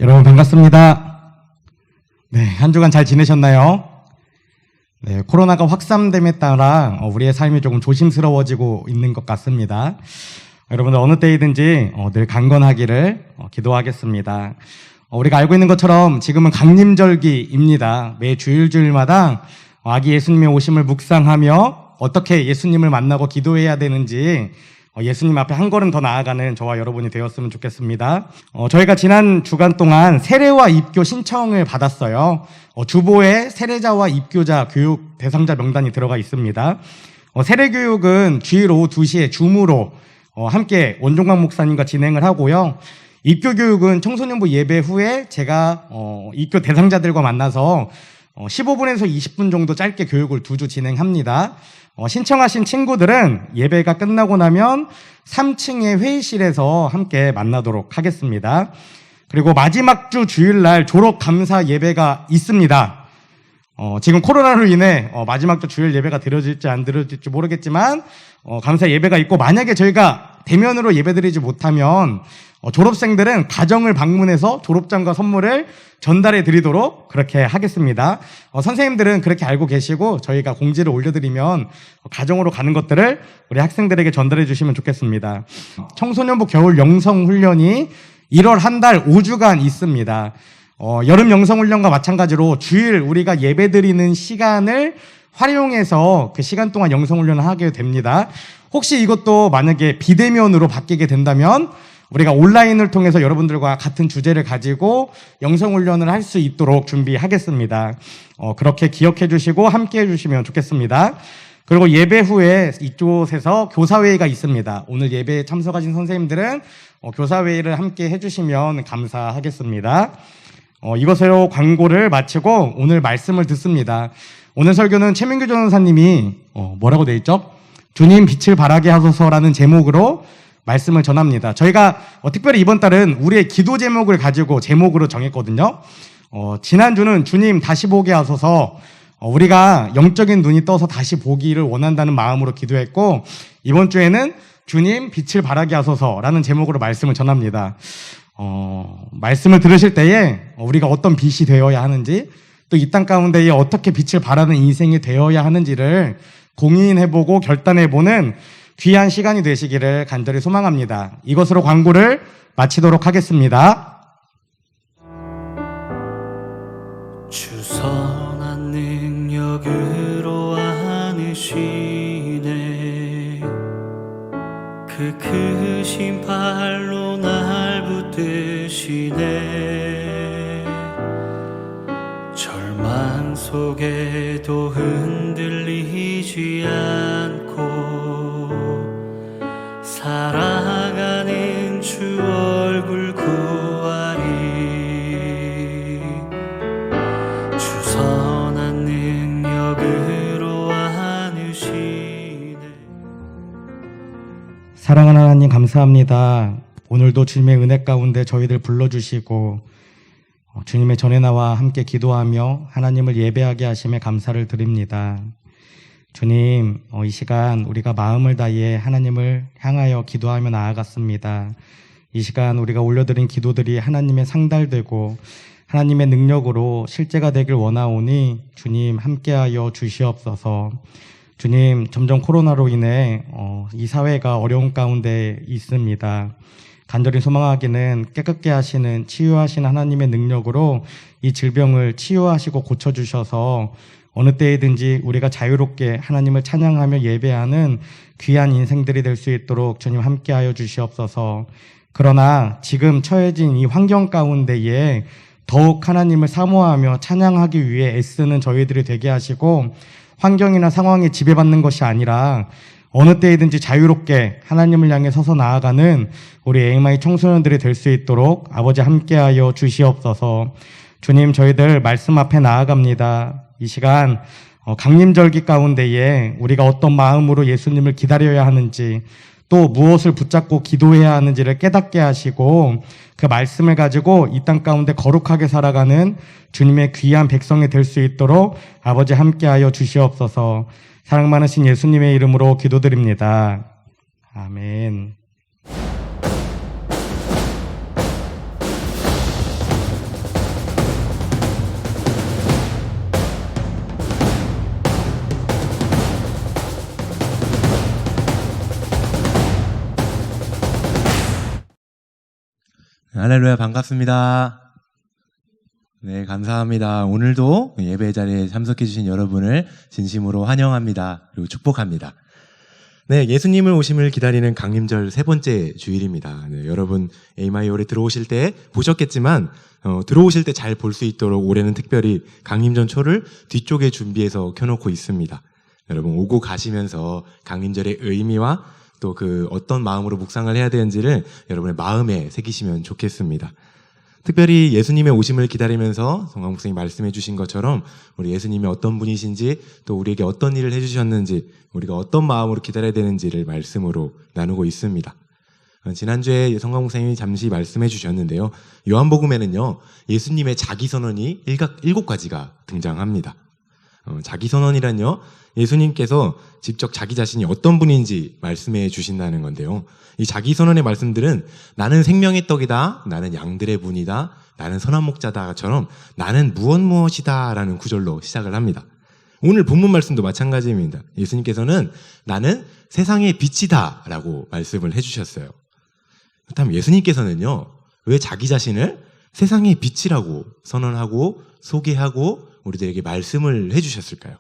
여러분 반갑습니다. 네, 한 주간 잘 지내셨나요? 네, 코로나가 확산됨에 따라 우리의 삶이 조금 조심스러워지고 있는 것 같습니다. 여러분들 어느 때이든지 늘 강건하기를 기도하겠습니다. 우리가 알고 있는 것처럼 지금은 강림절기입니다. 매 주일마다 아기 예수님의 오심을 묵상하며 어떻게 예수님을 만나고 기도해야 되는지 예수님 앞에 한 걸음 더 나아가는 저와 여러분이 되었으면 좋겠습니다. 저희가 지난 주간 동안 세례와 입교 신청을 받았어요. 주보에 세례자와 입교자 교육 대상자 명단이 들어가 있습니다. 세례 교육은 주일 오후 2시에 줌으로 함께 원종광 목사님과 진행을 하고요. 입교 교육은 청소년부 예배 후에 제가 입교 대상자들과 만나서 15분에서 20분 정도 짧게 교육을 2주 진행합니다. 신청하신 친구들은 예배가 끝나고 나면 3층의 회의실에서 함께 만나도록 하겠습니다. 그리고 마지막 주 주일날 졸업 감사 예배가 있습니다. 지금 코로나로 인해 마지막 주 주일 예배가 드려질지 안 드려질지 모르겠지만 감사 예배가 있고, 만약에 저희가 대면으로 예배드리지 못하면 졸업생들은 가정을 방문해서 졸업장과 선물을 전달해 드리도록 그렇게 하겠습니다. 선생님들은 그렇게 알고 계시고 저희가 공지를 올려드리면 가정으로 가는 것들을 우리 학생들에게 전달해 주시면 좋겠습니다. 청소년부 겨울 영성훈련이 1월 한 달 5주간 있습니다. 여름 영성훈련과 마찬가지로 주일 우리가 예배드리는 시간을 활용해서 그 시간 동안 영성훈련을 하게 됩니다. 혹시 이것도 만약에 비대면으로 바뀌게 된다면 우리가 온라인을 통해서 여러분들과 같은 주제를 가지고 영성훈련을 할 수 있도록 준비하겠습니다. 그렇게 기억해 주시고 함께 해 주시면 좋겠습니다. 그리고 예배 후에 이쪽에서 교사회의가 있습니다. 오늘 예배에 참석하신 선생님들은 교사회의를 함께 해 주시면 감사하겠습니다. 이것으로 광고를 마치고 오늘 말씀을 듣습니다. 오늘 설교는 최민규 전도사님이 뭐라고 돼 있죠? 주님 빛을 발하게 하소서라는 제목으로 말씀을 전합니다. 저희가 특별히 이번 달은 우리의 기도 제목을 가지고 제목으로 정했거든요. 지난주는 주님 다시 보게 하소서, 우리가 영적인 눈이 떠서 다시 보기를 원한다는 마음으로 기도했고, 이번 주에는 주님 빛을 발하게 하소서라는 제목으로 말씀을 전합니다. 말씀을 들으실 때에 우리가 어떤 빛이 되어야 하는지, 또 이 땅 가운데에 어떻게 빛을 발하는 인생이 되어야 하는지를 고민해보고 결단해보는 귀한 시간이 되시기를 간절히 소망합니다. 이것으로 광고를 마치도록 하겠습니다. 주 선한 능력으로 안으시네, 그 크신 발로 날 붙드시네. 절망 속에도 흔들리지 않고 살아가는 주 얼굴 구하리. 주 선한 능력으로 안으시네. 사랑하는 하나님 감사합니다. 오늘도 주님의 은혜 가운데 저희들 불러주시고 주님의 전에 나와 함께 기도하며 하나님을 예배하게 하심에 감사를 드립니다. 주님, 이 시간 우리가 마음을 다해 하나님을 향하여 기도하며 나아갔습니다. 이 시간 우리가 올려드린 기도들이 하나님의 상달되고 하나님의 능력으로 실제가 되길 원하오니 주님 함께하여 주시옵소서. 주님, 점점 코로나로 인해 이 사회가 어려운 가운데 있습니다. 간절히 소망하기는 깨끗게 하시는 치유하시는 하나님의 능력으로 이 질병을 치유하시고 고쳐주셔서 어느 때이든지 우리가 자유롭게 하나님을 찬양하며 예배하는 귀한 인생들이 될 수 있도록 주님 함께하여 주시옵소서. 그러나 지금 처해진 이 환경 가운데에 더욱 하나님을 사모하며 찬양하기 위해 애쓰는 저희들이 되게 하시고, 환경이나 상황에 지배받는 것이 아니라 어느 때이든지 자유롭게 하나님을 향해 서서 나아가는 우리 AMI 청소년들이 될 수 있도록 아버지 함께하여 주시옵소서. 주님, 저희들 말씀 앞에 나아갑니다. 이 시간 강림절기 가운데에 우리가 어떤 마음으로 예수님을 기다려야 하는지, 또 무엇을 붙잡고 기도해야 하는지를 깨닫게 하시고 그 말씀을 가지고 이 땅 가운데 거룩하게 살아가는 주님의 귀한 백성이 될 수 있도록 아버지 함께하여 주시옵소서. 사랑 많으신 예수님의 이름으로 기도드립니다. 아멘. 할렐루야, 반갑습니다. 네, 감사합니다. 오늘도 예배 자리에 참석해주신 여러분을 진심으로 환영합니다. 그리고 축복합니다. 네, 예수님을 오심을 기다리는 강림절 세 번째 주일입니다. 네, 여러분 에이마이올에 들어오실 때 보셨겠지만 들어오실 때 잘 볼 수 있도록 올해는 특별히 강림전초를 뒤쪽에 준비해서 켜놓고 있습니다. 여러분 오고 가시면서 강림절의 의미와 또 그 어떤 마음으로 묵상을 해야 되는지를 여러분의 마음에 새기시면 좋겠습니다. 특별히 예수님의 오심을 기다리면서 성강 목사님이 말씀해 주신 것처럼 우리 예수님이 어떤 분이신지 또 우리에게 어떤 일을 해주셨는지 우리가 어떤 마음으로 기다려야 되는지를 말씀으로 나누고 있습니다. 지난주에 성강 목사님이 잠시 말씀해 주셨는데요. 요한복음에는요. 예수님의 자기선언이 7가지가 등장합니다. 자기선언이란요. 예수님께서 직접 자기 자신이 어떤 분인지 말씀해 주신다는 건데요. 이 자기선언의 말씀들은 나는 생명의 떡이다, 나는 양들의 분이다, 나는 선한 목자다처럼 나는 무엇이다 라는 구절로 시작을 합니다. 오늘 본문 말씀도 마찬가지입니다. 예수님께서는 나는 세상의 빛이다 라고 말씀을 해주셨어요. 그렇다면 예수님께서는요, 왜 자기 자신을 세상의 빛이라고 선언하고 소개하고 우리들에게 말씀을 해주셨을까요?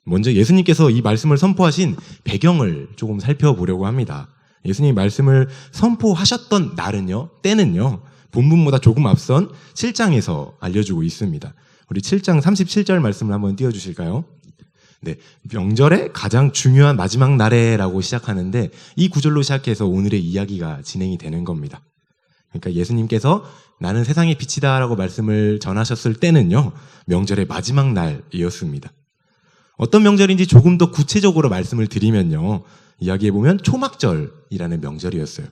먼저 예수님께서 이 말씀을 선포하신 배경을 조금 살펴보려고 합니다. 예수님이 말씀을 선포하셨던 때는요, 본문보다 조금 앞선 7장에서 알려주고 있습니다. 우리 7장 37절 말씀을 한번 띄워주실까요? 네, 명절의 가장 중요한 마지막 날에라고 시작하는데 이 구절로 시작해서 오늘의 이야기가 진행이 되는 겁니다. 그러니까 예수님께서 나는 세상의 빛이다 라고 말씀을 전하셨을 때는요, 명절의 마지막 날이었습니다. 어떤 명절인지 조금 더 구체적으로 말씀을 드리면요, 이야기해보면 초막절이라는 명절이었어요.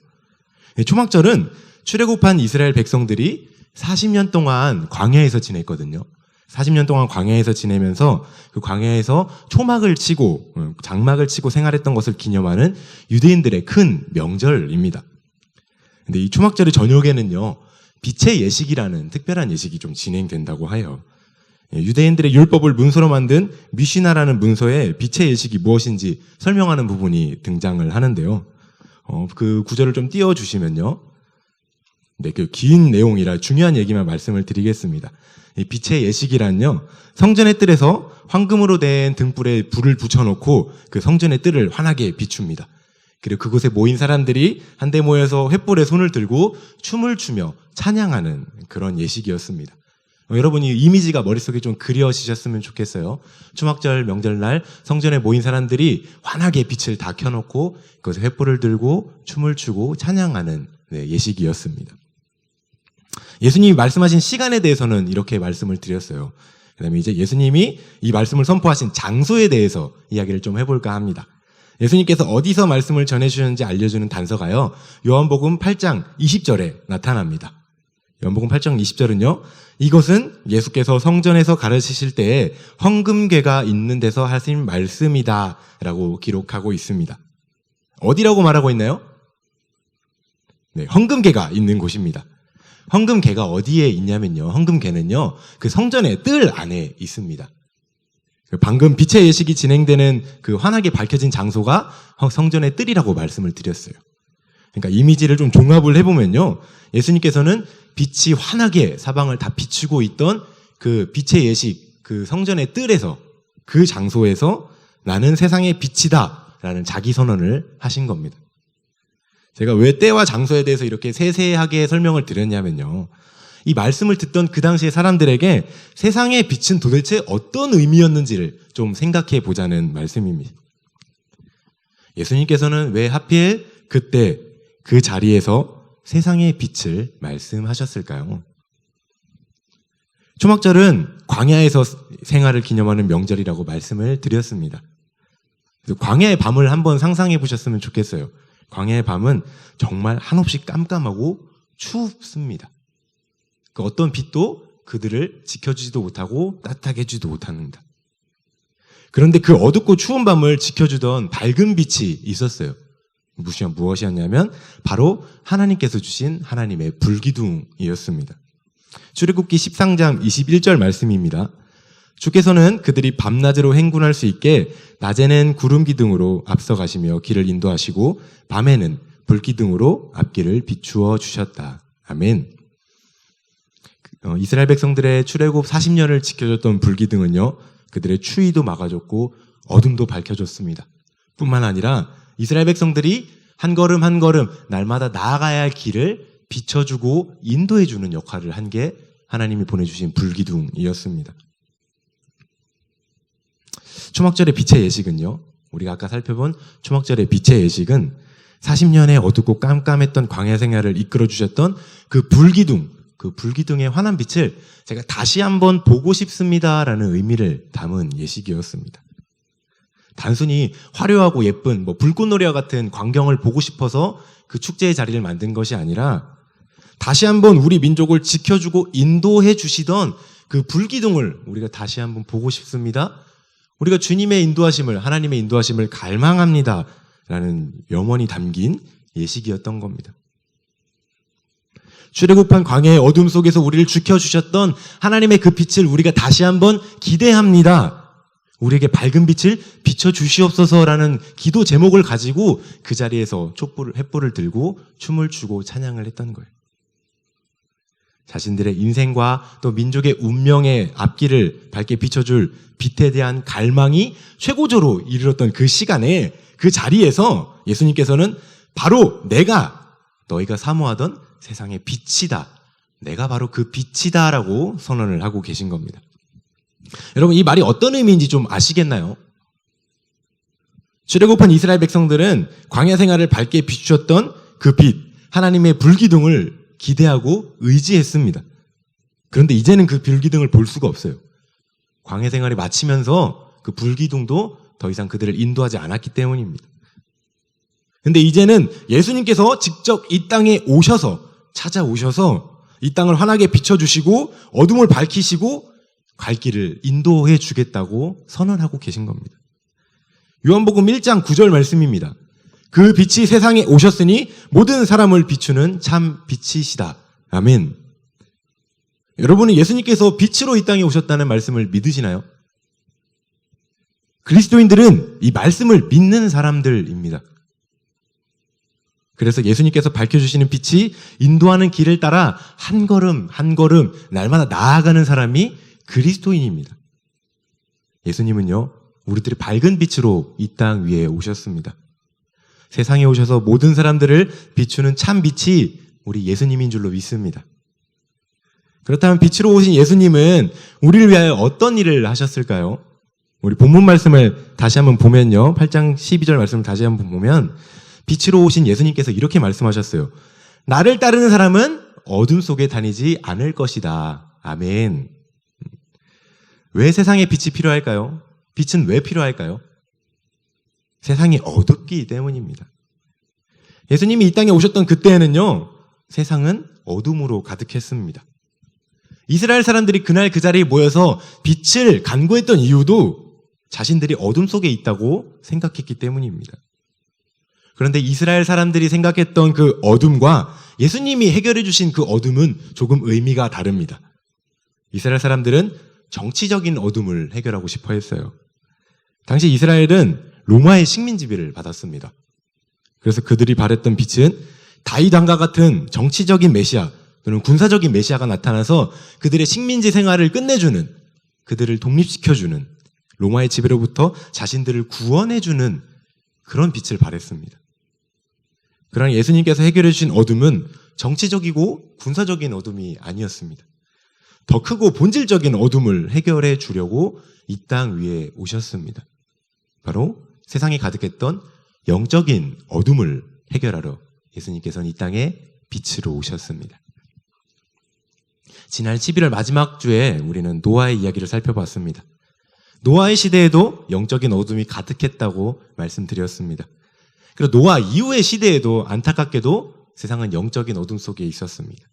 초막절은 출애굽한 이스라엘 백성들이 40년 동안 광야에서 지냈거든요. 40년 동안 광야에서 지내면서 그 광야에서 초막을 치고 장막을 치고 생활했던 것을 기념하는 유대인들의 큰 명절입니다. 근데 이 초막절의 저녁에는요, 빛의 예식이라는 특별한 예식이 좀 진행된다고 해요. 유대인들의 율법을 문서로 만든 미시나라는 문서에 빛의 예식이 무엇인지 설명하는 부분이 등장을 하는데요. 그 구절을 좀 띄워주시면요. 네, 그 긴 내용이라 중요한 얘기만 말씀을 드리겠습니다. 이 빛의 예식이란요, 성전의 뜰에서 황금으로 된 등불에 불을 붙여놓고 그 성전의 뜰을 환하게 비춥니다. 그리고 그곳에 모인 사람들이 한데 모여서 횃불에 손을 들고 춤을 추며 찬양하는 그런 예식이었습니다. 여러분이 이미지가 머릿속에 좀 그려지셨으면 좋겠어요. 초막절 명절날 성전에 모인 사람들이 환하게 빛을 다 켜놓고 그것에 횃불을 들고 춤을 추고 찬양하는 예식이었습니다. 예수님이 말씀하신 시간에 대해서는 이렇게 말씀을 드렸어요. 그 다음에 이제 예수님이 이 말씀을 선포하신 장소에 대해서 이야기를 좀 해볼까 합니다. 예수님께서 어디서 말씀을 전해주셨는지 알려주는 단서가요, 요한복음 8장 20절에 나타납니다. 요한복음 8장 20절은요, 이것은 예수께서 성전에서 가르치실 때에 헌금궤가 있는 데서 하신 말씀이다 라고 기록하고 있습니다. 어디라고 말하고 있나요? 네, 헌금궤가 있는 곳입니다. 헌금궤가 어디에 있냐면요, 헌금궤는요, 그 성전의 뜰 안에 있습니다. 방금 빛의 예식이 진행되는 그 환하게 밝혀진 장소가 성전의 뜰이라고 말씀을 드렸어요. 그러니까 이미지를 좀 종합을 해보면요, 예수님께서는 빛이 환하게 사방을 다 비추고 있던 그 빛의 예식, 그 성전의 뜰에서, 그 장소에서 나는 세상의 빛이다 라는 자기 선언을 하신 겁니다. 제가 왜 때와 장소에 대해서 이렇게 세세하게 설명을 드렸냐면요, 이 말씀을 듣던 그 당시의 사람들에게 세상의 빛은 도대체 어떤 의미였는지를 좀 생각해 보자는 말씀입니다. 예수님께서는 왜 하필 그때 그 자리에서 세상의 빛을 말씀하셨을까요? 초막절은 광야에서 생활을 기념하는 명절이라고 말씀을 드렸습니다. 그래서 광야의 밤을 한번 상상해 보셨으면 좋겠어요. 광야의 밤은 정말 한없이 깜깜하고 춥습니다. 그 어떤 빛도 그들을 지켜주지도 못하고 따뜻하게 해주지도 못합니다. 그런데 그 어둡고 추운 밤을 지켜주던 밝은 빛이 있었어요. 무엇이었냐면 바로 하나님께서 주신 하나님의 불기둥이었습니다. 출애굽기 13장 21절 말씀입니다. 주께서는 그들이 밤낮으로 행군할 수 있게 낮에는 구름 기둥으로 앞서가시며 길을 인도하시고 밤에는 불기둥으로 앞길을 비추어 주셨다. 아멘. 이스라엘 백성들의 출애굽 40년을 지켜줬던 불기둥은요, 그들의 추위도 막아줬고 어둠도 밝혀줬습니다. 뿐만 아니라 이스라엘 백성들이 한 걸음 한 걸음 날마다 나아가야 할 길을 비춰주고 인도해주는 역할을 한 게 하나님이 보내주신 불기둥이었습니다. 초막절의 빛의 예식은요, 우리가 아까 살펴본 초막절의 빛의 예식은 40년의 어둡고 깜깜했던 광야 생활을 이끌어주셨던 그 불기둥의 환한 빛을 제가 다시 한번 보고 싶습니다라는 의미를 담은 예식이었습니다. 단순히 화려하고 예쁜 불꽃놀이와 같은 광경을 보고 싶어서 그 축제의 자리를 만든 것이 아니라 다시 한번 우리 민족을 지켜주고 인도해 주시던 그 불기둥을 우리가 다시 한번 보고 싶습니다. 우리가 주님의 인도하심을, 하나님의 인도하심을 갈망합니다 라는 염원이 담긴 예식이었던 겁니다. 출애굽한 광야의 어둠 속에서 우리를 지켜주셨던 하나님의 그 빛을 우리가 다시 한번 기대합니다. 우리에게 밝은 빛을 비춰주시옵소서라는 기도 제목을 가지고 그 자리에서 횃불을 들고 춤을 추고 찬양을 했던 거예요. 자신들의 인생과 또 민족의 운명의 앞길을 밝게 비춰줄 빛에 대한 갈망이 최고조로 이르렀던 그 시간에, 그 자리에서 예수님께서는 바로 너희가 사모하던 세상의 빛이다, 내가 바로 그 빛이다 라고 선언을 하고 계신 겁니다. 여러분, 이 말이 어떤 의미인지 좀 아시겠나요? 출애굽한 이스라엘 백성들은 광야 생활을 밝게 비추었던 그 빛, 하나님의 불기둥을 기대하고 의지했습니다. 그런데 이제는 그 불기둥을 볼 수가 없어요. 광야 생활이 마치면서 그 불기둥도 더 이상 그들을 인도하지 않았기 때문입니다. 근데 이제는 예수님께서 직접 이 땅에 찾아오셔서 이 땅을 환하게 비춰주시고 어둠을 밝히시고 갈 길을 인도해 주겠다고 선언하고 계신 겁니다. 요한복음 1장 9절 말씀입니다. 그 빛이 세상에 오셨으니 모든 사람을 비추는 참 빛이시다. 아멘. 여러분은 예수님께서 빛으로 이 땅에 오셨다는 말씀을 믿으시나요? 그리스도인들은 이 말씀을 믿는 사람들입니다. 그래서 예수님께서 밝혀주시는 빛이 인도하는 길을 따라 한 걸음 한 걸음 날마다 나아가는 사람이 그리스도인입니다. 예수님은요, 우리들의 밝은 빛으로 이 땅 위에 오셨습니다. 세상에 오셔서 모든 사람들을 비추는 참 빛이 우리 예수님인 줄로 믿습니다. 그렇다면 빛으로 오신 예수님은 우리를 위하여 어떤 일을 하셨을까요? 우리 본문 말씀을 다시 한번 보면요, 8장 12절 말씀을 다시 한번 보면 빛으로 오신 예수님께서 이렇게 말씀하셨어요. 나를 따르는 사람은 어둠 속에 다니지 않을 것이다. 아멘. 왜 세상에 빛이 필요할까요? 빛은 왜 필요할까요? 세상이 어둡기 때문입니다. 예수님이 이 땅에 오셨던 그때에는요, 세상은 어둠으로 가득했습니다. 이스라엘 사람들이 그날 그 자리에 모여서 빛을 간구했던 이유도 자신들이 어둠 속에 있다고 생각했기 때문입니다. 그런데 이스라엘 사람들이 생각했던 그 어둠과 예수님이 해결해 주신 그 어둠은 조금 의미가 다릅니다. 이스라엘 사람들은 정치적인 어둠을 해결하고 싶어 했어요. 당시 이스라엘은 로마의 식민 지배를 받았습니다. 그래서 그들이 바랬던 빛은 다윗 왕과 같은 정치적인 메시아 또는 군사적인 메시아가 나타나서 그들의 식민지 생활을 끝내주는, 그들을 독립시켜주는, 로마의 지배로부터 자신들을 구원해주는 그런 빛을 바랬습니다. 그러나 예수님께서 해결해 주신 어둠은 정치적이고 군사적인 어둠이 아니었습니다. 더 크고 본질적인 어둠을 해결해 주려고 이 땅 위에 오셨습니다. 바로 세상에 가득했던 영적인 어둠을 해결하러 예수님께서는 이 땅에 빛으로 오셨습니다. 지난 11월 마지막 주에 우리는 노아의 이야기를 살펴봤습니다. 노아의 시대에도 영적인 어둠이 가득했다고 말씀드렸습니다. 그리고 노아 이후의 시대에도 안타깝게도 세상은 영적인 어둠 속에 있었습니다.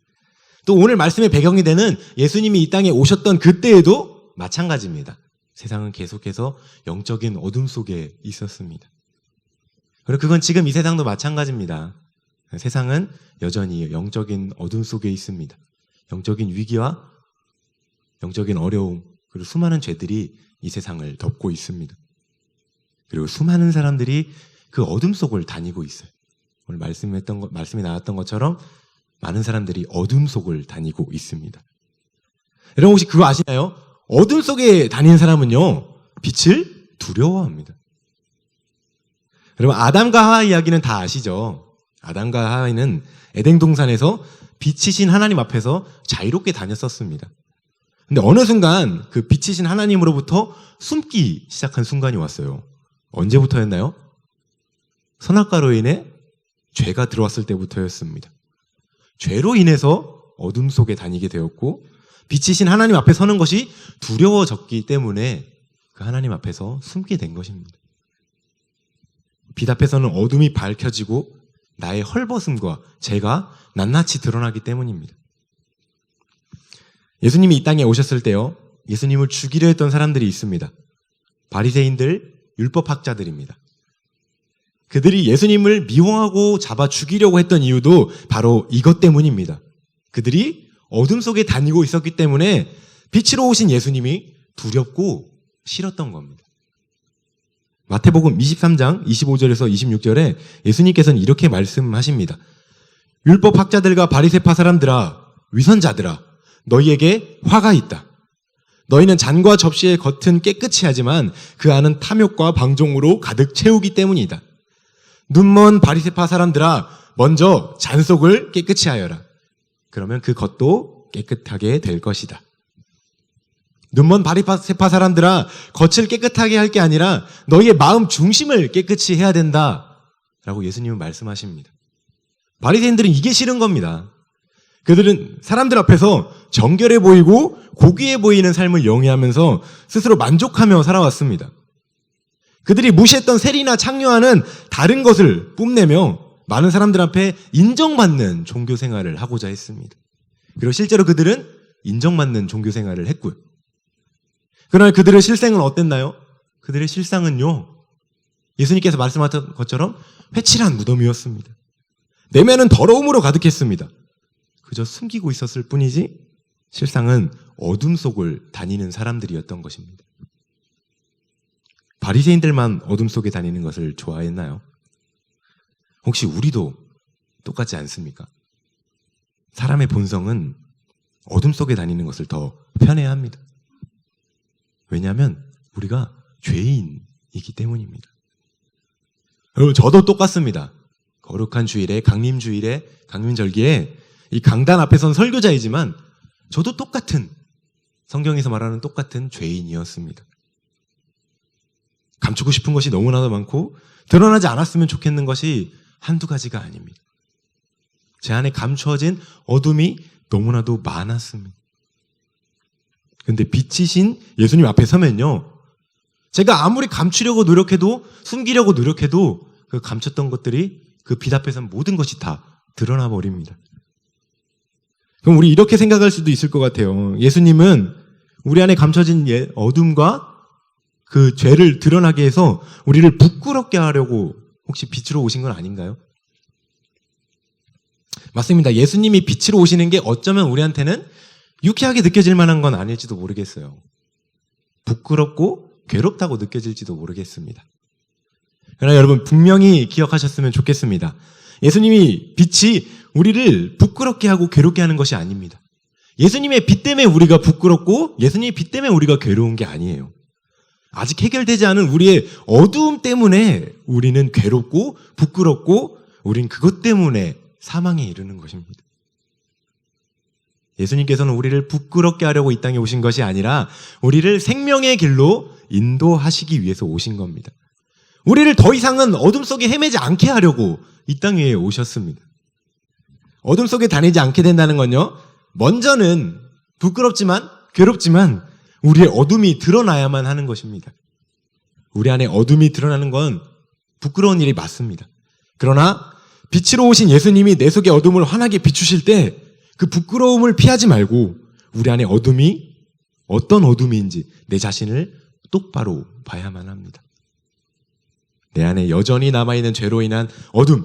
또 오늘 말씀의 배경이 되는 예수님이 이 땅에 오셨던 그때에도 마찬가지입니다. 세상은 계속해서 영적인 어둠 속에 있었습니다. 그리고 그건 지금 이 세상도 마찬가지입니다. 세상은 여전히 영적인 어둠 속에 있습니다. 영적인 위기와 영적인 어려움, 그리고 수많은 죄들이 이 세상을 덮고 있습니다. 그리고 수많은 사람들이 그 어둠 속을 다니고 있어요. 오늘 말씀이 나왔던 것처럼 많은 사람들이 어둠 속을 다니고 있습니다. 여러분 혹시 그거 아시나요? 어둠 속에 다니는 사람은요, 빛을 두려워합니다. 여러분 아담과 하와 이야기는 다 아시죠? 아담과 하와는 에덴 동산에서 빛이신 하나님 앞에서 자유롭게 다녔었습니다. 근데 어느 순간 그 빛이신 하나님으로부터 숨기 시작한 순간이 왔어요. 언제부터였나요? 선악과로 인해 죄가 들어왔을 때부터였습니다. 죄로 인해서 어둠 속에 다니게 되었고 빛이신 하나님 앞에 서는 것이 두려워졌기 때문에 그 하나님 앞에서 숨게 된 것입니다. 빛 앞에서는 어둠이 밝혀지고 나의 헐벗음과 죄가 낱낱이 드러나기 때문입니다. 예수님이 이 땅에 오셨을 때요, 예수님을 죽이려 했던 사람들이 있습니다. 바리새인들, 율법학자들입니다. 그들이 예수님을 미워하고 잡아 죽이려고 했던 이유도 바로 이것 때문입니다. 그들이 어둠 속에 다니고 있었기 때문에 빛으로 오신 예수님이 두렵고 싫었던 겁니다. 마태복음 23장 25절에서 26절에 예수님께서는 이렇게 말씀하십니다. 율법학자들과 바리새파 사람들아, 위선자들아, 너희에게 화가 있다. 너희는 잔과 접시의 겉은 깨끗이 하지만 그 안은 탐욕과 방종으로 가득 채우기 때문이다. 눈먼 바리새파 사람들아, 먼저 잔 속을 깨끗이 하여라. 그러면 그 겉도 깨끗하게 될 것이다. 눈먼 바리새파 사람들아, 겉을 깨끗하게 할 게 아니라 너희의 마음 중심을 깨끗이 해야 된다. 라고 예수님은 말씀하십니다. 바리새인들은 이게 싫은 겁니다. 그들은 사람들 앞에서 정결해 보이고 고귀해 보이는 삶을 영위하면서 스스로 만족하며 살아왔습니다. 그들이 무시했던 세리나 창녀와는 다른 것을 뽐내며 많은 사람들 앞에 인정받는 종교 생활을 하고자 했습니다. 그리고 실제로 그들은 인정받는 종교 생활을 했고요. 그러나 그들의 실생은 어땠나요? 그들의 실상은요, 예수님께서 말씀하셨던 것처럼 회칠한 무덤이었습니다. 내면은 더러움으로 가득했습니다. 그저 숨기고 있었을 뿐이지 실상은 어둠 속을 다니는 사람들이었던 것입니다. 바리새인들만 어둠 속에 다니는 것을 좋아했나요? 혹시 우리도 똑같지 않습니까? 사람의 본성은 어둠 속에 다니는 것을 더 편애합니다. 왜냐하면 우리가 죄인이기 때문입니다. 여러분, 저도 똑같습니다. 거룩한 주일에, 강림주일에, 강림절기에 이 강단 앞에 선 설교자이지만 저도 똑같은, 성경에서 말하는 똑같은 죄인이었습니다. 감추고 싶은 것이 너무나도 많고 드러나지 않았으면 좋겠는 것이 한두 가지가 아닙니다. 제 안에 감추어진 어둠이 너무나도 많았습니다. 근데 빛이신 예수님 앞에 서면요, 제가 아무리 감추려고 노력해도, 숨기려고 노력해도 그 감췄던 것들이 그 빛 앞에서 모든 것이 다 드러나 버립니다. 그럼 우리 이렇게 생각할 수도 있을 것 같아요. 예수님은 우리 안에 감춰진 어둠과 그 죄를 드러나게 해서 우리를 부끄럽게 하려고 혹시 빛으로 오신 건 아닌가요? 맞습니다. 예수님이 빛으로 오시는 게 어쩌면 우리한테는 유쾌하게 느껴질 만한 건 아닐지도 모르겠어요. 부끄럽고 괴롭다고 느껴질지도 모르겠습니다. 그러나 여러분 분명히 기억하셨으면 좋겠습니다. 예수님이 빛이 우리를 부끄럽게 하고 괴롭게 하는 것이 아닙니다. 예수님의 빛 때문에 우리가 부끄럽고 예수님의 빛 때문에 우리가 괴로운 게 아니에요. 아직 해결되지 않은 우리의 어두움 때문에 우리는 괴롭고 부끄럽고 우린 그것 때문에 사망에 이르는 것입니다. 예수님께서는 우리를 부끄럽게 하려고 이 땅에 오신 것이 아니라 우리를 생명의 길로 인도하시기 위해서 오신 겁니다. 우리를 더 이상은 어둠 속에 헤매지 않게 하려고 이 땅 위에 오셨습니다. 어둠 속에 다니지 않게 된다는 건요, 먼저는 부끄럽지만 괴롭지만 우리의 어둠이 드러나야만 하는 것입니다. 우리 안에 어둠이 드러나는 건 부끄러운 일이 맞습니다. 그러나 빛으로 오신 예수님이 내 속의 어둠을 환하게 비추실 때 그 부끄러움을 피하지 말고 우리 안에 어둠이 어떤 어둠인지 내 자신을 똑바로 봐야만 합니다. 내 안에 여전히 남아있는 죄로 인한 어둠,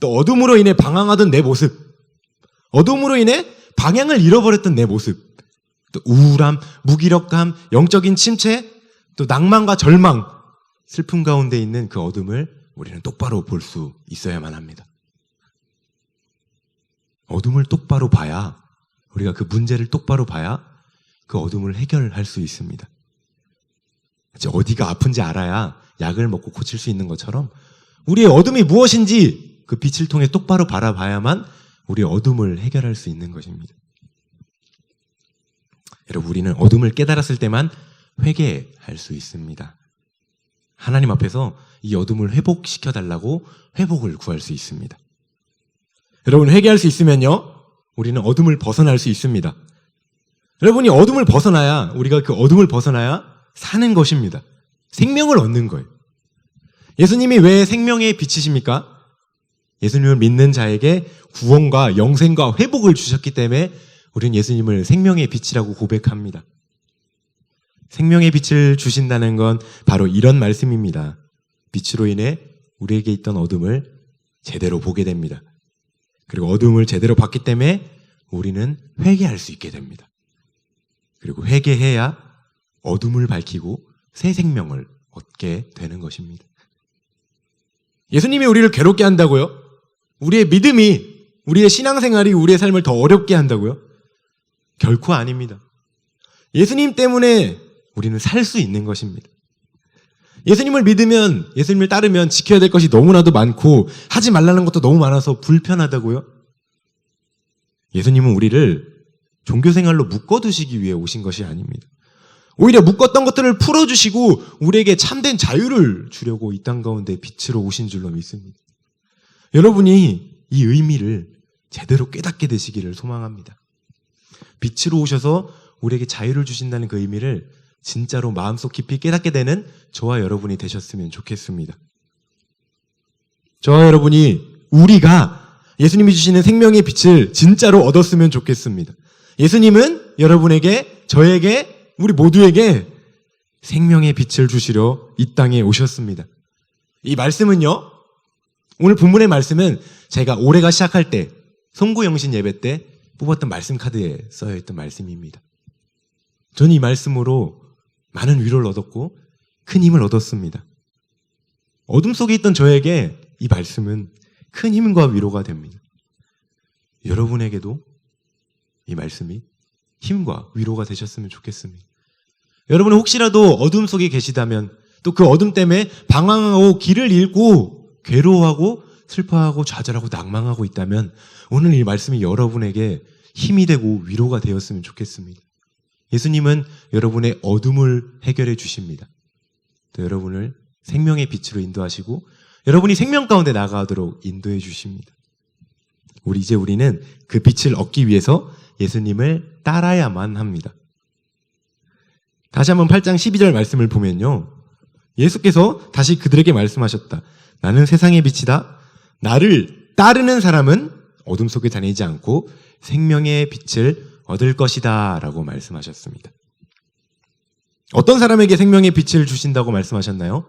또 어둠으로 인해 방황하던 내 모습, 어둠으로 인해 방향을 잃어버렸던 내 모습, 또 우울함, 무기력감, 영적인 침체, 또 낭만과 절망, 슬픔 가운데 있는 그 어둠을 우리는 똑바로 볼 수 있어야만 합니다. 어둠을 똑바로 봐야, 우리가 그 문제를 똑바로 봐야 그 어둠을 해결할 수 있습니다. 어디가 아픈지 알아야 약을 먹고 고칠 수 있는 것처럼 우리의 어둠이 무엇인지 그 빛을 통해 똑바로 바라봐야만 우리의 어둠을 해결할 수 있는 것입니다. 여러분, 우리는 어둠을 깨달았을 때만 회개할 수 있습니다. 하나님 앞에서 이 어둠을 회복시켜달라고 회복을 구할 수 있습니다. 여러분, 회개할 수 있으면요, 우리는 어둠을 벗어날 수 있습니다. 여러분이 어둠을 벗어나야, 우리가 그 어둠을 벗어나야 사는 것입니다. 생명을 얻는 거예요. 예수님이 왜 생명의 빛이십니까? 예수님을 믿는 자에게 구원과 영생과 회복을 주셨기 때문에 우리는 예수님을 생명의 빛이라고 고백합니다. 생명의 빛을 주신다는 건 바로 이런 말씀입니다. 빛으로 인해 우리에게 있던 어둠을 제대로 보게 됩니다. 그리고 어둠을 제대로 봤기 때문에 우리는 회개할 수 있게 됩니다. 그리고 회개해야 어둠을 밝히고 새 생명을 얻게 되는 것입니다. 예수님이 우리를 괴롭게 한다고요? 우리의 믿음이, 우리의 신앙생활이 우리의 삶을 더 어렵게 한다고요? 결코 아닙니다. 예수님 때문에 우리는 살 수 있는 것입니다. 예수님을 믿으면, 예수님을 따르면 지켜야 될 것이 너무나도 많고 하지 말라는 것도 너무 많아서 불편하다고요? 예수님은 우리를 종교생활로 묶어두시기 위해 오신 것이 아닙니다. 오히려 묶었던 것들을 풀어주시고 우리에게 참된 자유를 주려고 이 땅 가운데 빛으로 오신 줄로 믿습니다. 여러분이 이 의미를 제대로 깨닫게 되시기를 소망합니다. 빛으로 오셔서 우리에게 자유를 주신다는 그 의미를 진짜로 마음속 깊이 깨닫게 되는 저와 여러분이 되셨으면 좋겠습니다. 저와 여러분이, 우리가 예수님이 주시는 생명의 빛을 진짜로 얻었으면 좋겠습니다. 예수님은 여러분에게, 저에게, 우리 모두에게 생명의 빛을 주시려 이 땅에 오셨습니다. 이 말씀은요, 오늘 본문의 말씀은 제가 올해가 시작할 때 송구영신 예배 때 뽑았던 말씀 카드에 써있던 말씀입니다. 저는 이 말씀으로 많은 위로를 얻었고 큰 힘을 얻었습니다. 어둠 속에 있던 저에게 이 말씀은 큰 힘과 위로가 됩니다. 여러분에게도 이 말씀이 힘과 위로가 되셨으면 좋겠습니다. 여러분은 혹시라도 어둠 속에 계시다면, 또 그 어둠 때문에 방황하고 길을 잃고 괴로워하고 슬퍼하고 좌절하고 낭망하고 있다면 오늘 이 말씀이 여러분에게 힘이 되고 위로가 되었으면 좋겠습니다. 예수님은 여러분의 어둠을 해결해 주십니다. 또 여러분을 생명의 빛으로 인도하시고 여러분이 생명 가운데 나아가도록 인도해 주십니다. 우리는 그 빛을 얻기 위해서 예수님을 따라야만 합니다. 다시 한번 8장 12절 말씀을 보면요, 예수께서 다시 그들에게 말씀하셨다. 나는 세상의 빛이다. 나를 따르는 사람은 어둠 속에 다니지 않고 생명의 빛을 얻을 것이다 라고 말씀하셨습니다. 어떤 사람에게 생명의 빛을 주신다고 말씀하셨나요?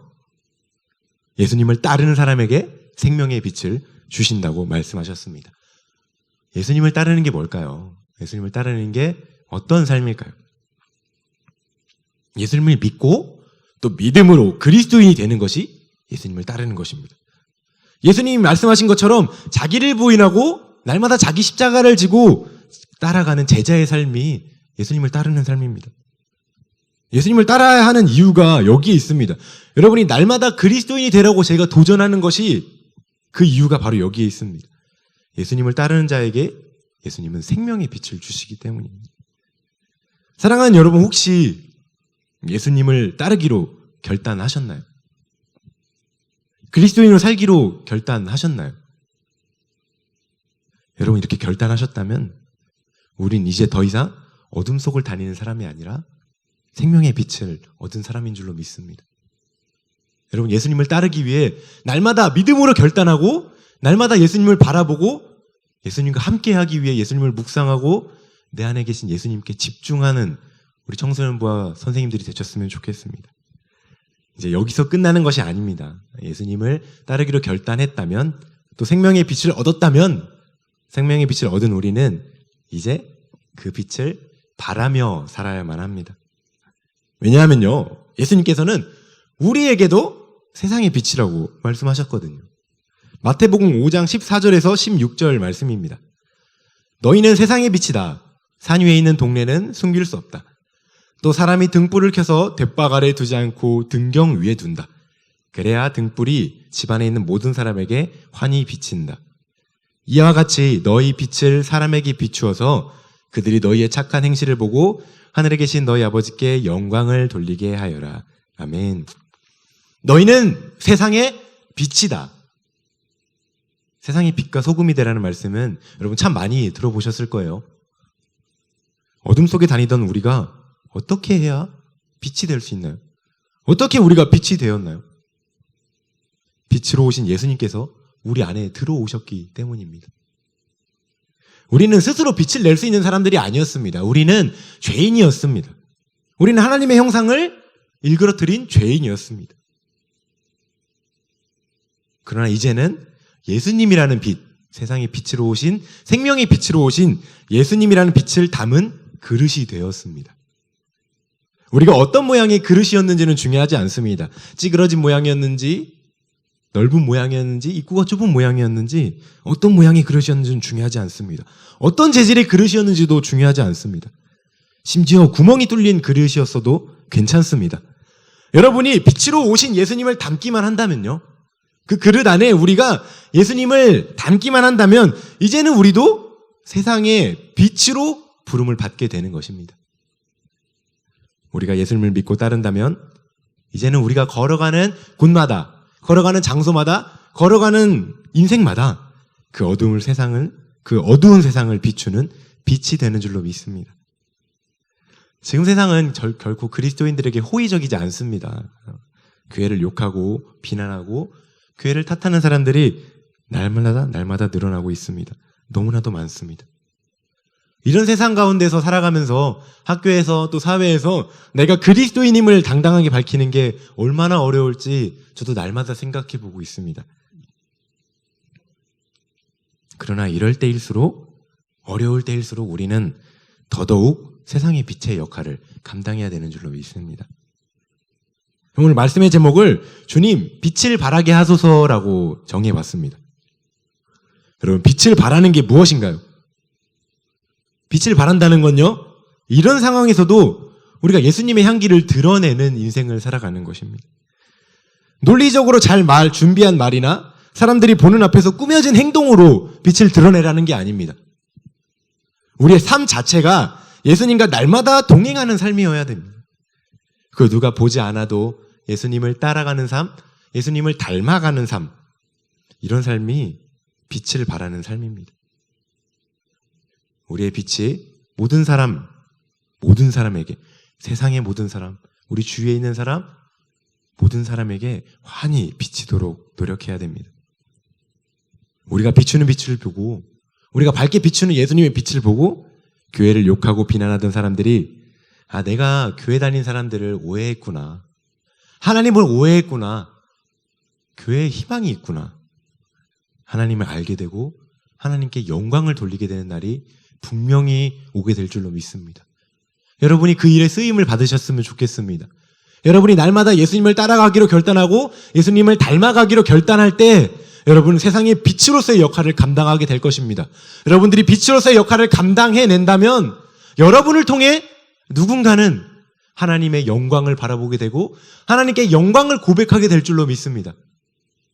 예수님을 따르는 사람에게 생명의 빛을 주신다고 말씀하셨습니다. 예수님을 따르는 게 뭘까요? 예수님을 따르는 게 어떤 삶일까요? 예수님을 믿고 또 믿음으로 그리스도인이 되는 것이 예수님을 따르는 것입니다. 예수님이 말씀하신 것처럼 자기를 부인하고 날마다 자기 십자가를 지고 따라가는 제자의 삶이 예수님을 따르는 삶입니다. 예수님을 따라야 하는 이유가 여기에 있습니다. 여러분이 날마다 그리스도인이 되라고 제가 도전하는 것이 그 이유가 바로 여기에 있습니다. 예수님을 따르는 자에게 예수님은 생명의 빛을 주시기 때문입니다. 사랑하는 여러분, 혹시 예수님을 따르기로 결단하셨나요? 그리스도인으로 살기로 결단하셨나요? 여러분, 이렇게 결단하셨다면 우린 이제 더 이상 어둠 속을 다니는 사람이 아니라 생명의 빛을 얻은 사람인 줄로 믿습니다. 여러분, 예수님을 따르기 위해 날마다 믿음으로 결단하고 날마다 예수님을 바라보고 예수님과 함께하기 위해 예수님을 묵상하고 내 안에 계신 예수님께 집중하는 우리 청소년부와 선생님들이 되셨으면 좋겠습니다. 이제 여기서 끝나는 것이 아닙니다. 예수님을 따르기로 결단했다면, 또 생명의 빛을 얻었다면, 생명의 빛을 얻은 우리는 이제 그 빛을 바라며 살아야만 합니다. 왜냐하면요, 예수님께서는 우리에게도 세상의 빛이라고 말씀하셨거든요. 마태복음 5장 14절에서 16절 말씀입니다. 너희는 세상의 빛이다. 산 위에 있는 동네는 숨길 수 없다. 또 사람이 등불을 켜서 돛박 아래 두지 않고 등경 위에 둔다. 그래야 등불이 집안에 있는 모든 사람에게 환히 비친다. 이와 같이 너희 빛을 사람에게 비추어서 그들이 너희의 착한 행실을 보고 하늘에 계신 너희 아버지께 영광을 돌리게 하여라. 아멘. 너희는 세상의 빛이다. 세상의 빛과 소금이 되라는 말씀은 여러분 참 많이 들어보셨을 거예요. 어둠 속에 다니던 우리가 어떻게 해야 빛이 될 수 있나요? 어떻게 우리가 빛이 되었나요? 빛으로 오신 예수님께서 우리 안에 들어오셨기 때문입니다. 우리는 스스로 빛을 낼 수 있는 사람들이 아니었습니다. 우리는 죄인이었습니다. 우리는 하나님의 형상을 일그러뜨린 죄인이었습니다. 그러나 이제는 예수님이라는 빛, 세상의 빛으로 오신, 생명의 빛으로 오신 예수님이라는 빛을 담은 그릇이 되었습니다. 우리가 어떤 모양의 그릇이었는지는 중요하지 않습니다. 찌그러진 모양이었는지, 넓은 모양이었는지, 입구가 좁은 모양이었는지, 어떤 모양의 그릇이었는지는 중요하지 않습니다. 어떤 재질의 그릇이었는지도 중요하지 않습니다. 심지어 구멍이 뚫린 그릇이었어도 괜찮습니다. 여러분이 빛으로 오신 예수님을 담기만 한다면요, 그 그릇 안에 우리가 예수님을 담기만 한다면 이제는 우리도 세상의 빛으로 부름을 받게 되는 것입니다. 우리가 예수님을 믿고 따른다면 이제는 우리가 걸어가는 곳마다, 걸어가는 장소마다, 걸어가는 인생마다 그 어두운 세상을 비추는 빛이 되는 줄로 믿습니다. 지금 세상은 결코 그리스도인들에게 호의적이지 않습니다. 교회를 욕하고 비난하고 교회를 탓하는 사람들이 날마다 늘어나고 있습니다. 너무나도 많습니다. 이런 세상 가운데서 살아가면서 학교에서 또 사회에서 내가 그리스도인임을 당당하게 밝히는 게 얼마나 어려울지 저도 날마다 생각해 보고 있습니다. 그러나 이럴 때일수록, 어려울 때일수록 우리는 더더욱 세상의 빛의 역할을 감당해야 되는 줄로 믿습니다. 오늘 말씀의 제목을 주님 빛을 발하게 하소서라고 정해봤습니다. 여러분, 빛을 발하는 게 무엇인가요? 빛을 발한다는 건요, 이런 상황에서도 우리가 예수님의 향기를 드러내는 인생을 살아가는 것입니다. 논리적으로 잘 준비한 말이나 사람들이 보는 앞에서 꾸며진 행동으로 빛을 드러내라는 게 아닙니다. 우리의 삶 자체가 예수님과 날마다 동행하는 삶이어야 됩니다. 그 누가 보지 않아도 예수님을 따라가는 삶, 예수님을 닮아가는 삶, 이런 삶이 빛을 발하는 삶입니다. 우리의 빛이 모든 사람에게, 세상의 모든 사람, 우리 주위에 있는 사람, 모든 사람에게 환히 비치도록 노력해야 됩니다. 우리가 비추는 빛을 보고, 우리가 밝게 비추는 예수님의 빛을 보고 교회를 욕하고 비난하던 사람들이 내가 교회 다닌 사람들을 오해했구나, 하나님을 오해했구나, 교회에 희망이 있구나, 하나님을 알게 되고 하나님께 영광을 돌리게 되는 날이 분명히 오게 될 줄로 믿습니다. 여러분이 그 일에 쓰임을 받으셨으면 좋겠습니다. 여러분이 날마다 예수님을 따라가기로 결단하고 예수님을 닮아가기로 결단할 때 여러분은 세상의 빛으로서의 역할을 감당하게 될 것입니다. 여러분들이 빛으로서의 역할을 감당해낸다면 여러분을 통해 누군가는 하나님의 영광을 바라보게 되고 하나님께 영광을 고백하게 될 줄로 믿습니다.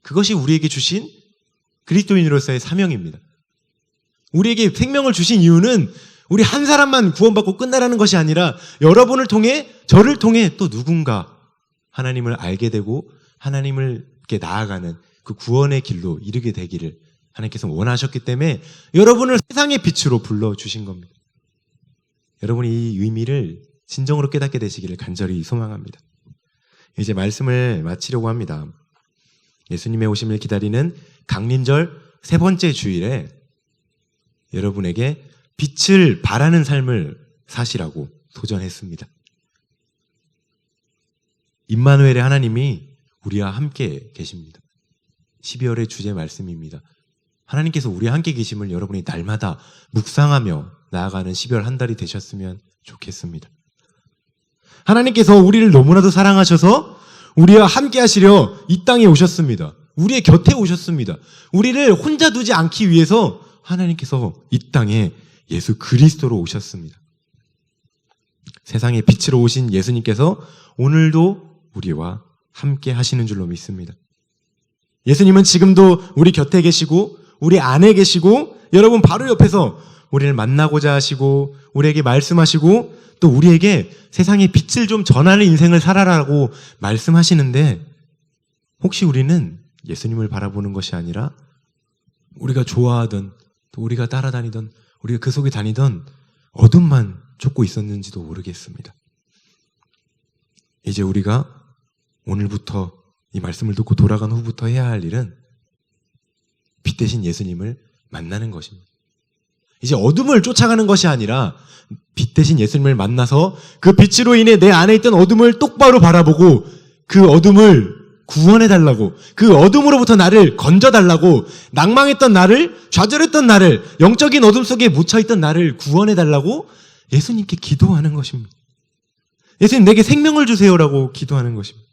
그것이 우리에게 주신 그리스도인으로서의 사명입니다. 우리에게 생명을 주신 이유는 우리 한 사람만 구원받고 끝나라는 것이 아니라 여러분을 통해, 저를 통해 또 누군가 하나님을 알게 되고 하나님을께 나아가는 그 구원의 길로 이르게 되기를 하나님께서 원하셨기 때문에 여러분을 세상의 빛으로 불러주신 겁니다. 여러분이 이 의미를 진정으로 깨닫게 되시기를 간절히 소망합니다. 이제 말씀을 마치려고 합니다. 예수님의 오심을 기다리는 강림절 세 번째 주일에 여러분에게 빛을 발하는 삶을 사시라고 도전했습니다. 임마누엘의 하나님이 우리와 함께 계십니다. 12월의 주제 말씀입니다. 하나님께서 우리와 함께 계심을 여러분이 날마다 묵상하며 나아가는 12월 한 달이 되셨으면 좋겠습니다. 하나님께서 우리를 너무나도 사랑하셔서 우리와 함께 하시려 이 땅에 오셨습니다. 우리의 곁에 오셨습니다. 우리를 혼자 두지 않기 위해서 하나님께서 이 땅에 예수 그리스도로 오셨습니다. 세상의 빛으로 오신 예수님께서 오늘도 우리와 함께 하시는 줄로 믿습니다. 예수님은 지금도 우리 곁에 계시고 우리 안에 계시고 여러분 바로 옆에서 우리를 만나고자 하시고 우리에게 말씀하시고 또 우리에게 세상의 빛을 좀 전하는 인생을 살아라고 말씀하시는데 혹시 우리는 예수님을 바라보는 것이 아니라 우리가 좋아하던 또 우리가 따라다니던 우리가 그 속에 다니던 어둠만 쫓고 있었는지도 모르겠습니다. 이제 우리가 오늘부터 이 말씀을 듣고 돌아간 후부터 해야 할 일은 빛 대신 예수님을 만나는 것입니다. 이제 어둠을 쫓아가는 것이 아니라 빛 대신 예수님을 만나서 그 빛으로 인해 내 안에 있던 어둠을 똑바로 바라보고 그 어둠을 구원해달라고, 그 어둠으로부터 나를 건져달라고, 낭망했던 나를, 좌절했던 나를, 영적인 어둠 속에 묻혀있던 나를 구원해달라고 예수님께 기도하는 것입니다. 예수님 내게 생명을 주세요라고 기도하는 것입니다.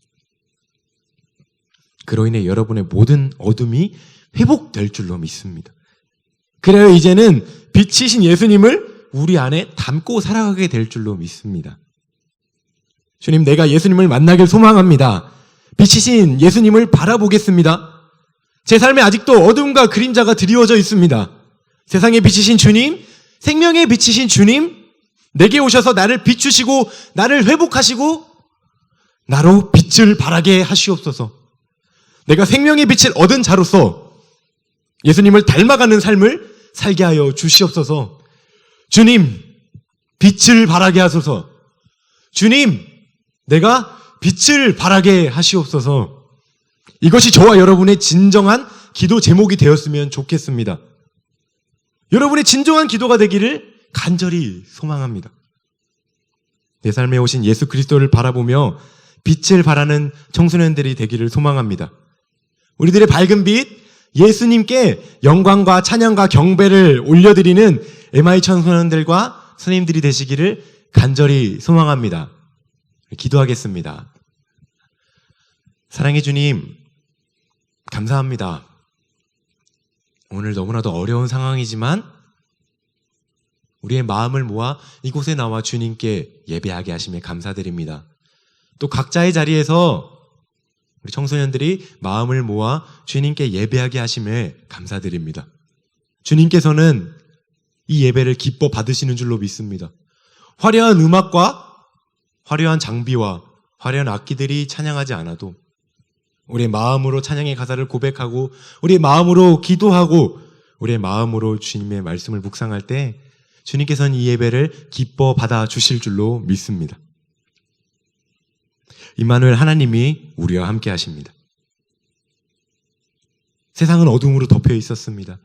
그로 인해 여러분의 모든 어둠이 회복될 줄로 믿습니다. 그래야 이제는 빛이신 예수님을 우리 안에 담고 살아가게 될 줄로 믿습니다. 주님, 내가 예수님을 만나길 소망합니다. 빛이신 예수님을 바라보겠습니다. 제 삶에 아직도 어둠과 그림자가 드리워져 있습니다. 세상의 빛이신 주님, 생명의 빛이신 주님, 내게 오셔서 나를 비추시고 나를 회복하시고 나로 빛을 발하게 하시옵소서. 내가 생명의 빛을 얻은 자로서 예수님을 닮아가는 삶을 살게 하여 주시옵소서. 주님, 빛을 발하게 하소서. 주님, 내가 빛을 발하게 하시옵소서. 이것이 저와 여러분의 진정한 기도 제목이 되었으면 좋겠습니다. 여러분의 진정한 기도가 되기를 간절히 소망합니다. 내 삶에 오신 예수 그리스도를 바라보며 빛을 발하는 청소년들이 되기를 소망합니다. 우리들의 밝은 빛, 예수님께 영광과 찬양과 경배를 올려드리는 MI 청소년들과 선생님들이 되시기를 간절히 소망합니다. 기도하겠습니다. 사랑의 주님, 감사합니다. 오늘 너무나도 어려운 상황이지만 우리의 마음을 모아 이곳에 나와 주님께 예배하게 하심에 감사드립니다. 또 각자의 자리에서 우리 청소년들이 마음을 모아 주님께 예배하게 하심에 감사드립니다. 주님께서는 이 예배를 기뻐 받으시는 줄로 믿습니다. 화려한 음악과 화려한 장비와 화려한 악기들이 찬양하지 않아도 우리의 마음으로 찬양의 가사를 고백하고 우리의 마음으로 기도하고 우리의 마음으로 주님의 말씀을 묵상할 때 주님께서는 이 예배를 기뻐 받아 주실 줄로 믿습니다. 임마누엘 하나님이 우리와 함께 하십니다. 세상은 어둠으로 덮여 있었습니다.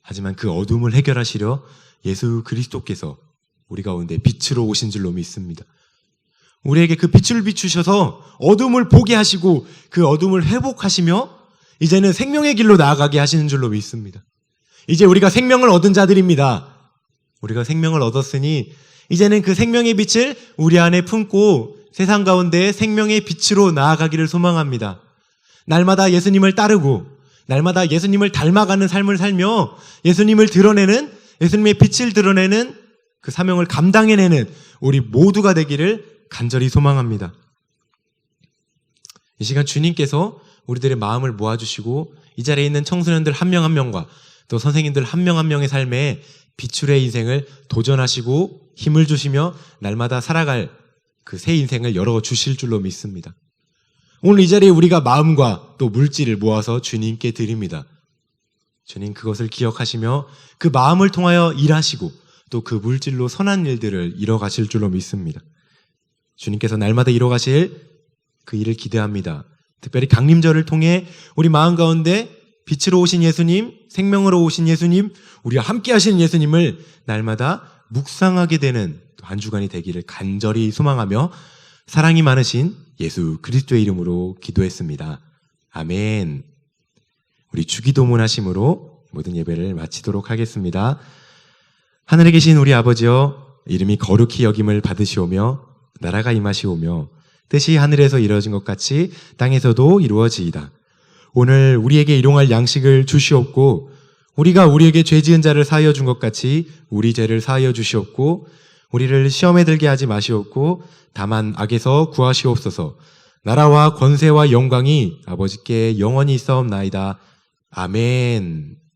하지만 그 어둠을 해결하시려 예수 그리스도께서 우리 가운데 빛으로 오신 줄로 믿습니다. 우리에게 그 빛을 비추셔서 어둠을 보게 하시고 그 어둠을 회복하시며 이제는 생명의 길로 나아가게 하시는 줄로 믿습니다. 이제 우리가 생명을 얻은 자들입니다. 우리가 생명을 얻었으니 이제는 그 생명의 빛을 우리 안에 품고 세상 가운데 생명의 빛으로 나아가기를 소망합니다. 날마다 예수님을 따르고 날마다 예수님을 닮아가는 삶을 살며 예수님을 드러내는, 예수님의 빛을 드러내는 그 사명을 감당해내는 우리 모두가 되기를 간절히 소망합니다. 이 시간 주님께서 우리들의 마음을 모아주시고 이 자리에 있는 청소년들 한 명 한 명과 또 선생님들 한 명 한 명의 삶에 비출의 인생을 도전하시고 힘을 주시며 날마다 살아갈 그 새 인생을 열어 주실 줄로 믿습니다. 오늘 이 자리에 우리가 마음과 또 물질을 모아서 주님께 드립니다. 주님 그것을 기억하시며 그 마음을 통하여 일하시고 또 그 물질로 선한 일들을 이뤄가실 줄로 믿습니다. 주님께서 날마다 이뤄가실 그 일을 기대합니다. 특별히 강림절을 통해 우리 마음 가운데 빛으로 오신 예수님, 생명으로 오신 예수님, 우리와 함께 하시는 예수님을 날마다 묵상하게 되는 한 주간이 되기를 간절히 소망하며 사랑이 많으신 예수 그리스도의 이름으로 기도했습니다. 아멘. 우리 주기도문 하심으로 모든 예배를 마치도록 하겠습니다. 하늘에 계신 우리 아버지여, 이름이 거룩히 여김을 받으시오며 나라가 임하시오며 뜻이 하늘에서 이루어진 것 같이 땅에서도 이루어지이다. 오늘 우리에게 일용할 양식을 주시옵고 우리가 우리에게 죄 지은 자를 사하여 준 것 같이 우리 죄를 사하여 주시옵고 우리를 시험에 들게 하지 마시옵고 다만 악에서 구하시옵소서. 나라와 권세와 영광이 아버지께 영원히 있사옵나이다. 아멘.